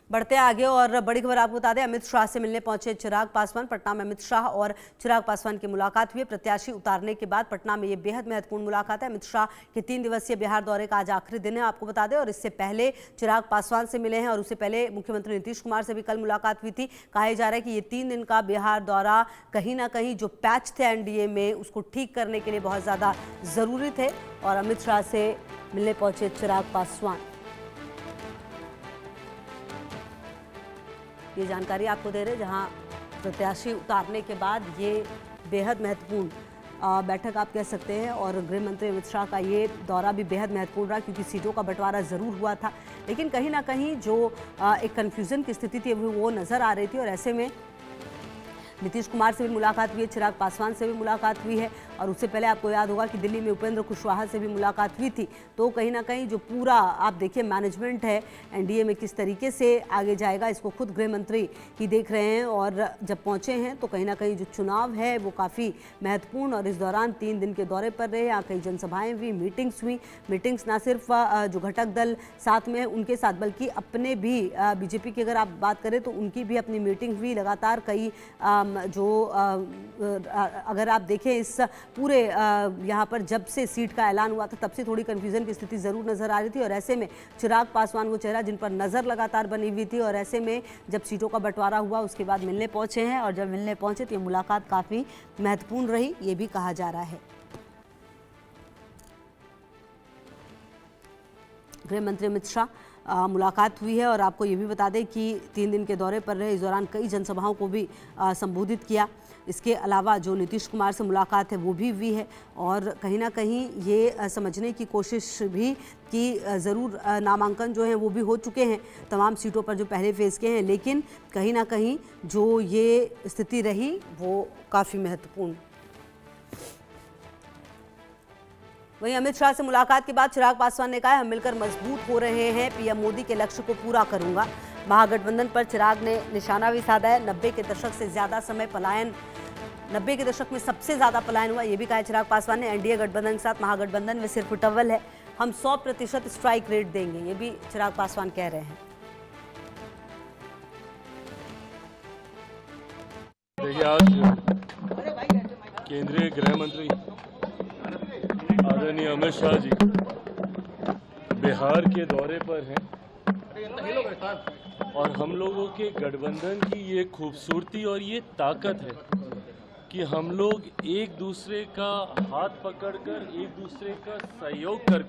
बढ़ते आगे और बड़ी खबर आपको बता दें, अमित शाह से मिलने पहुंचे चिराग पासवान। पटना में अमित शाह और चिराग पासवान की मुलाकात हुई। प्रत्याशी उतारने के बाद पटना में ये बेहद महत्वपूर्ण मुलाकात है। अमित शाह के 3 दिवसीय बिहार दौरे का आज आखिरी दिन है, आपको बता दें। और इससे पहले चिराग पासवान से मिले हैं और उससे पहले मुख्यमंत्री नीतीश कुमार से भी कल मुलाकात हुई थी। कहा जा रहा है कि ये 3 दिन का बिहार दौरा कहीं ना कहीं जो पैच थे एनडीए में उसको ठीक करने के लिए बहुत ज़्यादा ज़रूरी थे। और अमित शाह से मिलने पहुंचे चिराग पासवान। ये जानकारी आपको दे रहे हैं, जहां प्रत्याशी उतारने के बाद ये बेहद महत्वपूर्ण बैठक आप कह सकते हैं। और गृह मंत्री अमित शाह का ये दौरा भी बेहद महत्वपूर्ण रहा, क्योंकि सीटों का बंटवारा ज़रूर हुआ था, लेकिन कहीं ना कहीं जो एक कन्फ्यूज़न की स्थिति थी वो नज़र आ रही थी। और ऐसे में नीतीश कुमार से भी मुलाकात हुई है, चिराग पासवान से भी मुलाकात हुई है। और उससे पहले आपको याद होगा कि दिल्ली में उपेंद्र कुशवाहा से भी मुलाकात हुई थी। तो कहीं ना कहीं जो पूरा आप देखिए मैनेजमेंट है एनडीए में किस तरीके से आगे जाएगा, इसको खुद गृह मंत्री ही देख रहे हैं। और जब पहुंचे हैं तो कहीं ना कहीं जो चुनाव है वो काफ़ी महत्वपूर्ण। और इस दौरान 3 दिन के दौरे पर रहे, यहाँ कई जनसभाएँ हुई, मीटिंग्स हुई। मीटिंग्स ना सिर्फ जो घटक दल साथ में है उनके साथ, बल्कि अपने भी बीजेपी की अगर आप बात करें तो उनकी भी अपनी मीटिंग हुई लगातार। कई अगर आप देखें इस पूरे यहाँ पर जब से सीट का ऐलान हुआ था तब से थोड़ी कन्फ्यूजन की स्थिति ज़रूर नज़र आ रही थी। और ऐसे में चिराग पासवान वो चेहरा जिन पर नज़र लगातार बनी हुई थी। और ऐसे में जब सीटों का बंटवारा हुआ उसके बाद मिलने पहुँचे हैं। और जब मिलने पहुँचे तो ये मुलाकात काफ़ी महत्वपूर्ण रही, ये भी कहा जा रहा है। गृह मंत्री अमित शाह मुलाकात हुई है। और आपको ये भी बता दें कि 3 दिन के दौरे पर रहे, इस दौरान कई जनसभाओं को भी संबोधित किया। इसके अलावा जो नीतीश कुमार से मुलाकात है वो भी हुई है। और कहीं ना कहीं ये समझने की कोशिश भी कि ज़रूर नामांकन जो हैं वो भी हो चुके हैं तमाम सीटों पर जो पहले फेज़ के हैं, लेकिन कहीं ना कहीं जो ये स्थिति रही वो काफ़ी महत्वपूर्ण। वहीं अमित शाह से मुलाकात के बाद चिराग पासवान ने कहा हम मिलकर मजबूत हो रहे हैं, पीएम मोदी के लक्ष्य को पूरा करूंगा। महागठबंधन पर चिराग ने निशाना भी साधा है। 90 के दशक से ज़्यादा समय पलायन, 90 के दशक में सबसे ज़्यादा पलायन हुआ, ये भी कहा चिराग पासवान ने। एनडीए गठबंधन के साथ महागठबंधन में सिर्फ टवल है, हम 100% स्ट्राइक रेट देंगे, ये भी चिराग पासवान कह रहे हैं। देखिए, आज केंद्रीय गृह मंत्री आदरणीय अमित शाह जी बिहार के दौरे पर हैं। और हम लोगों के गठबंधन की ये खूबसूरती और ये ताकत है कि हम लोग एक दूसरे का हाथ पकड़कर, एक दूसरे का सहयोग कर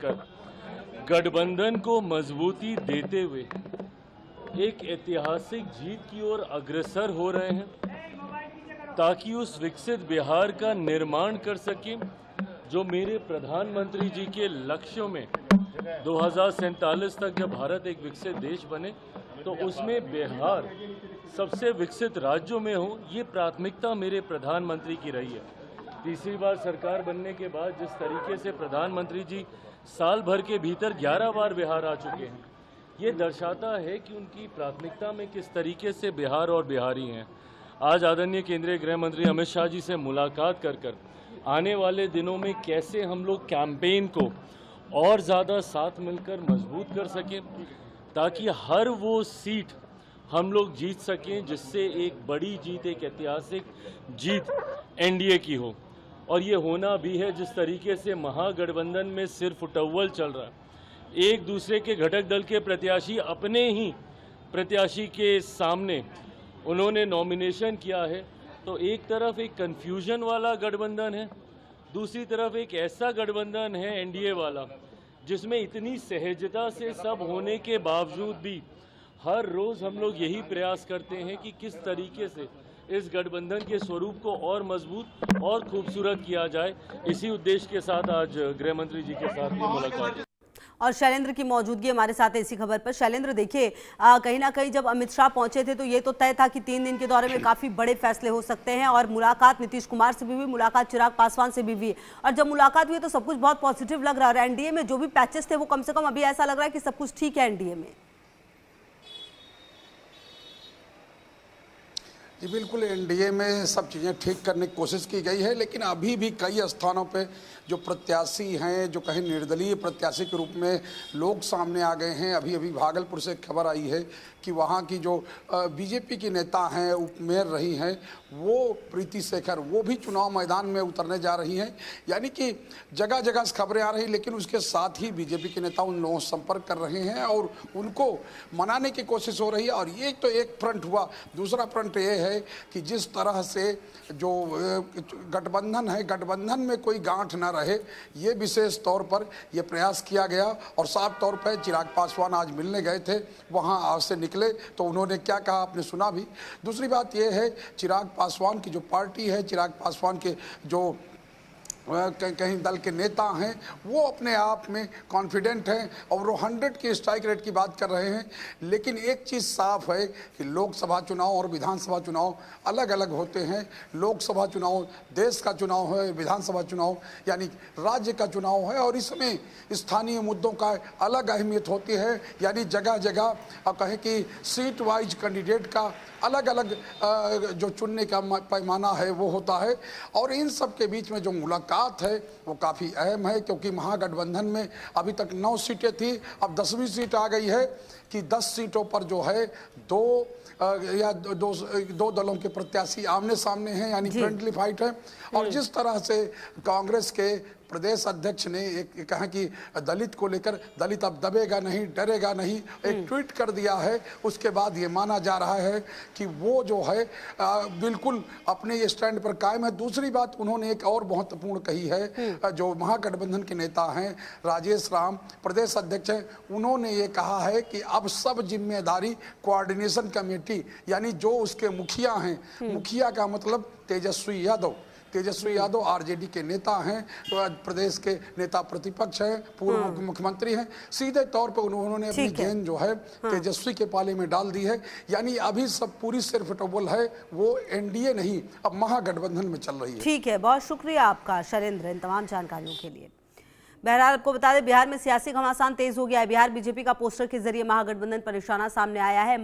गठबंधन को मजबूती देते हुए एक ऐतिहासिक जीत की ओर अग्रसर हो रहे हैं, ताकि उस विकसित बिहार का निर्माण कर सकें जो मेरे प्रधानमंत्री जी के लक्ष्यों में 2047 तक जब भारत एक विकसित देश बने तो उसमें बिहार सबसे विकसित राज्यों में हो, ये प्राथमिकता मेरे प्रधानमंत्री की रही है। तीसरी बार सरकार बनने के बाद जिस तरीके से प्रधानमंत्री जी साल भर के भीतर 11 बार बिहार आ चुके हैं, ये दर्शाता है कि उनकी प्राथमिकता में किस तरीके से बिहार और बिहारी हैं। आज आदरणीय केंद्रीय गृह मंत्री अमित शाह जी से मुलाकात कर आने वाले दिनों में कैसे हम लोग कैंपेन को और ज़्यादा साथ मिलकर मजबूत कर सकें, ताकि हर वो सीट हम लोग जीत सकें जिससे एक बड़ी जीत, एक ऐतिहासिक जीत एनडीए की हो। और ये होना भी है जिस तरीके से महागठबंधन में सिर्फ टव्वल चल रहा है, एक दूसरे के घटक दल के प्रत्याशी अपने ही प्रत्याशी के सामने उन्होंने नॉमिनेशन किया है। तो एक तरफ एक कन्फ्यूजन वाला गठबंधन है, दूसरी तरफ एक ऐसा गठबंधन है एनडीए वाला जिसमें इतनी सहजता से सब होने के बावजूद भी हर रोज़ हम लोग यही प्रयास करते हैं कि किस तरीके से इस गठबंधन के स्वरूप को और मजबूत और खूबसूरत किया जाए। इसी उद्देश्य के साथ आज गृह मंत्री जी के साथ भी मुलाकात है। और शैलेंद्र की मौजूदगी हमारे साथ है इसी खबर पर। शैलेंद्र, देखिए कहीं ना कहीं जब अमित शाह पहुंचे थे तो ये तो तय था कि 3 दिन के दौरे में काफ़ी बड़े फैसले हो सकते हैं। और मुलाकात नीतीश कुमार से भी हुई, मुलाकात चिराग पासवान से भी हुई। और जब मुलाकात हुई तो सब कुछ बहुत पॉजिटिव लग रहा है। और एनडीए में जो भी पैचेस थे वो कम से कम अभी ऐसा लग रहा है कि सब कुछ ठीक है एनडीए में। जी बिल्कुल, एनडीए में सब चीज़ें ठीक करने की कोशिश की गई है, लेकिन अभी भी कई स्थानों पे जो प्रत्याशी हैं, जो कहीं निर्दलीय प्रत्याशी के रूप में लोग सामने आ गए हैं। अभी अभी भागलपुर से खबर आई है कि वहाँ की जो बीजेपी की नेता हैं, उप मेयर रही हैं, वो प्रीति शेखर, वो भी चुनाव मैदान में उतरने जा रही हैं। यानी कि जगह जगह से खबरें आ रही, लेकिन उसके साथ ही बीजेपी के नेता उन लोगों से संपर्क कर रहे हैं और उनको मनाने की कोशिश हो रही है। और ये तो एक फ्रंट हुआ, दूसरा फ्रंट ये है कि जिस तरह से जो गठबंधन है, गठबंधन में कोई गांठ ना रहे, ये विशेष तौर पर यह प्रयास किया गया। और साफ तौर पर चिराग पासवान आज मिलने गए थे, वहाँ आज से निकले तो उन्होंने क्या कहा आपने सुना भी। दूसरी बात यह है, चिराग पासवान की जो पार्टी है, चिराग पासवान के जो कहीं दल के नेता हैं, वो अपने आप में कॉन्फिडेंट हैं और वो 100 की स्ट्राइक रेट की बात कर रहे हैं। लेकिन एक चीज़ साफ है कि लोकसभा चुनाव और विधानसभा चुनाव अलग अलग होते हैं। लोकसभा चुनाव देश का चुनाव है, विधानसभा चुनाव यानी राज्य का चुनाव है, और इसमें स्थानीय मुद्दों का अलग अहमियत होती है। यानी जगह जगह अब कहें कि सीट वाइज कैंडिडेट का अलग अलग जो चुनने का पैमाना है वो होता है। और इन सब के बीच में जो मुलाकात है वो काफ़ी अहम है, क्योंकि महागठबंधन में अभी तक 9 सीटें थी, अब 10वीं सीट आ गई है कि 10 सीटों पर जो है दो दलों के प्रत्याशी आमने सामने हैं, यानी फ्रेंडली फाइट है। और जिस तरह से कांग्रेस के प्रदेश अध्यक्ष ने एक कहा कि दलित को लेकर, दलित अब दबेगा नहीं, डरेगा नहीं, एक ट्वीट कर दिया है। उसके बाद ये माना जा रहा है कि वो जो है बिल्कुल अपने ये स्टैंड पर कायम है। दूसरी बात उन्होंने एक और महत्वपूर्ण कही है, जो महागठबंधन के नेता हैं राजेश राम, प्रदेश अध्यक्ष हैं, उन्होंने ये कहा है कि अब सब जिम्मेदारी कोऑर्डिनेशन कमेटी यानी जो उसके मुखिया हैं, मुखिया का मतलब तेजस्वी यादव आरजेडी के नेता हैं, तो प्रदेश के नेता प्रतिपक्ष हैं, पूर्व मुख्यमंत्री हैं, सीधे तौर पर उन्होंने अपनी गेंद जो है तेजस्वी के पाले में डाल दी है। यानी अभी सब पूरी सिर्फ टोबल है, वो एनडीए नहीं अब महागठबंधन में चल रही है। ठीक है, बहुत शुक्रिया आपका शैलेंद्र इन तमाम जानकारियों के लिए। बहरहाल आपको बता दें, बिहार में सियासी घमासान तेज हो गया है। बिहार बीजेपी का पोस्टर के जरिए महागठबंधन पर निशाना सामने आया है।